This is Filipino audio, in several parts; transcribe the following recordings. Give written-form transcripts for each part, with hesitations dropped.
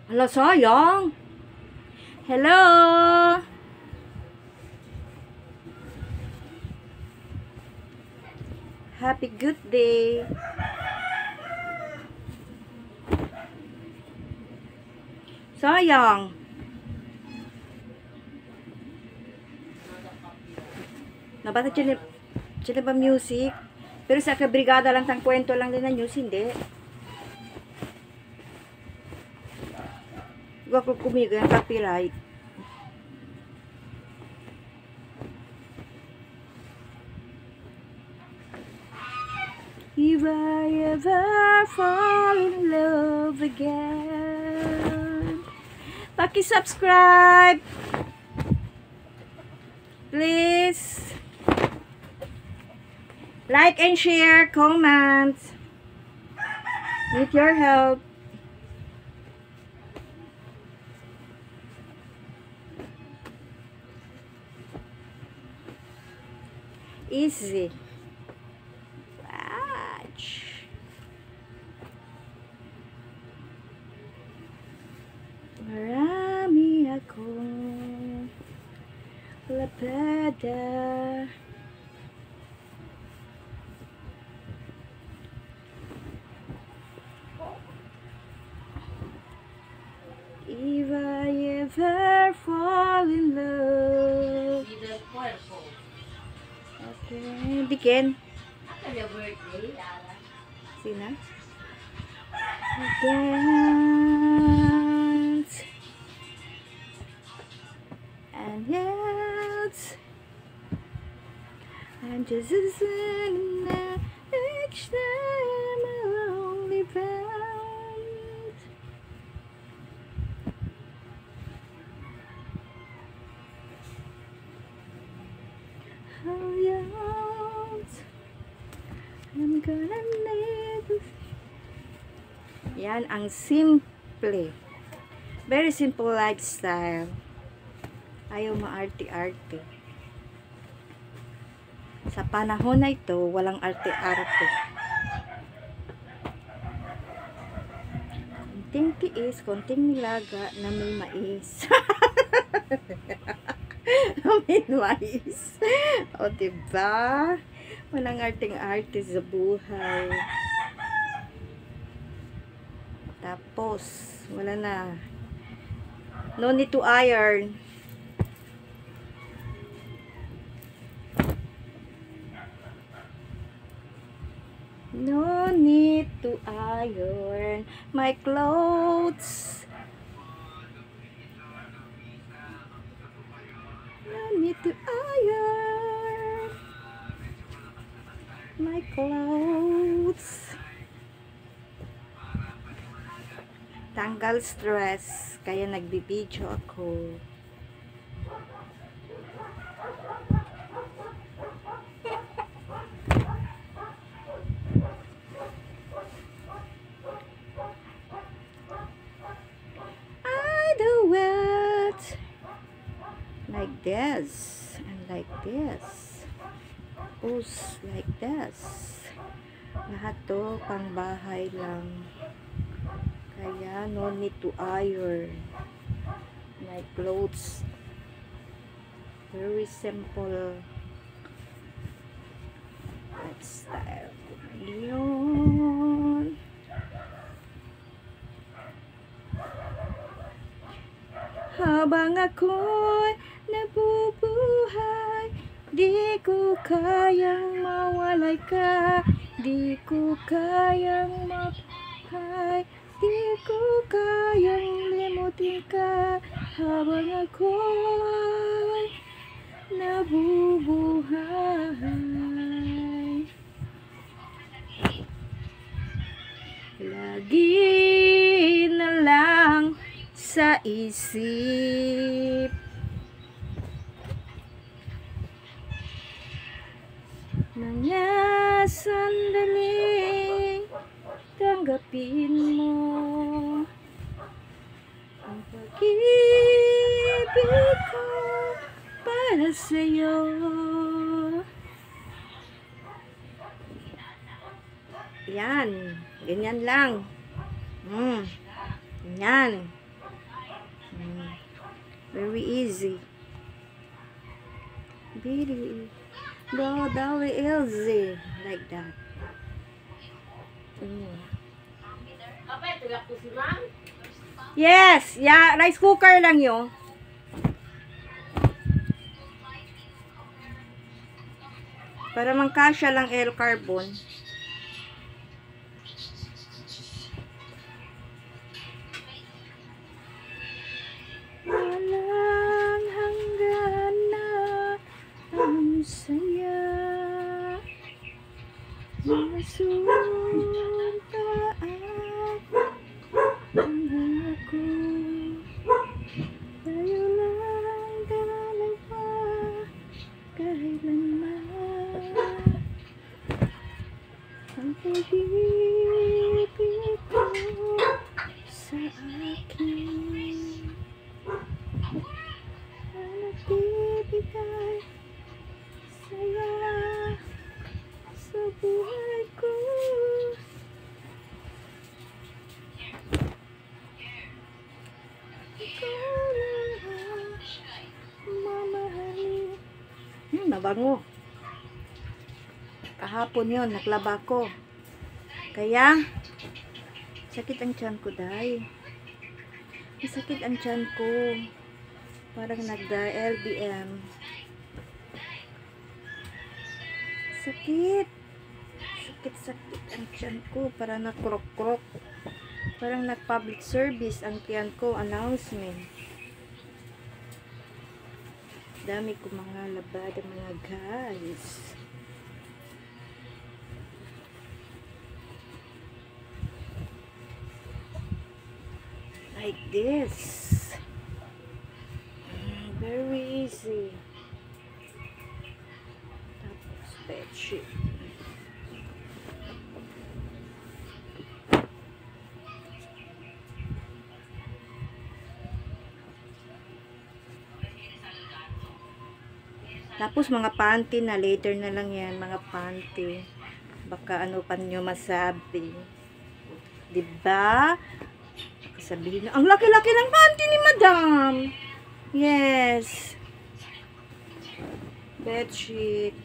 Hala, sayang. Hello. Happy good day. Sayang. Nabata sila ba music? Pero sa kabrigada lang tang kwento lang din na news, hindi. Huwag ko kumigo yung copyright. If I ever fall in love again, paki-subscribe, please. Like and share, comment. Need your help. Easy. Watch. Marami akong lapada. If I ever fall in love. Okay, begin. Sina? Dance. And yet I'm just in each time a lonely band. Oh yeah, I'm gonna need this. Yan ang simple. Very simple lifestyle. Ayaw maarte-arte. Sa panahon na ito, walang arte-arte. Konting tiis, konting nilaga na may mais. May mais. O, diba? Walang arting-arte sa buhay. Tapos, wala na. No need to iron. No need to iron my clothes. No need to iron my clothes. Tanggal stress, kaya nagbibideo ako. I do it like this and like this. Us like this. Lahat to pang bahay lang. Kaya no need to iron my clothes. Very simple lifestyle. Yun. Habang ako'y nabubuhay, di ko kayang mawalay ka, di ko kayang mabuhay, di ko kayang limutin ka. Habang ako'y nabubuhay, lagi na lang sa isip mga sandaling tanggapin mo ang pag-ibig ko para sa'yo. Yan, ganyan lang. Yan. Very easy. Very easy. Like that. Yes, yeah, rice cooker lang yun. Para mangkasya lang air carbon. Walang hanggan na ang saya. Masuntaan ang ako. Tayo lang dalawa kailanman. Ang pag-ibig ko sa akin ang nagbibigay saya sa buhay ko. Ikaw lang ang mamahalin. Nabango. Kahapon yun, naglaba ko. Kaya, sakit ang tiyan ko, day. Sakit ang tiyan ko. Parang nagda-LBM. Sakit. Sakit ang tiyan ko. Parang nakrok-krok. Parang nag-public service ang tiyan ko. Announcement. Dami ko mga labada, mga guys. Like this. Very easy. Tapos bedsheet. Tapos mga panty na later na lang yan, mga panty. Baka ano pa nyo masabi. Diba? Sabihin na, ang laki-laki ng panty ni madam. Yes. Bedsheet.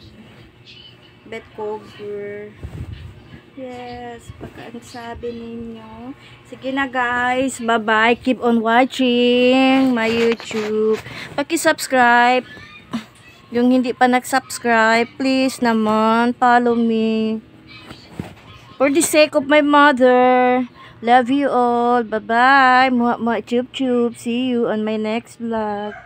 Bed cover. Yes. Baka ang sabi ninyo. Sige na guys. Bye-bye. Keep on watching my YouTube. Paki-subscribe. Yung hindi pa nag-subscribe, please naman, follow me. For the sake of my mother. Love you all. Bye-bye. Muha-muha, chup-chup. See you on my next vlog.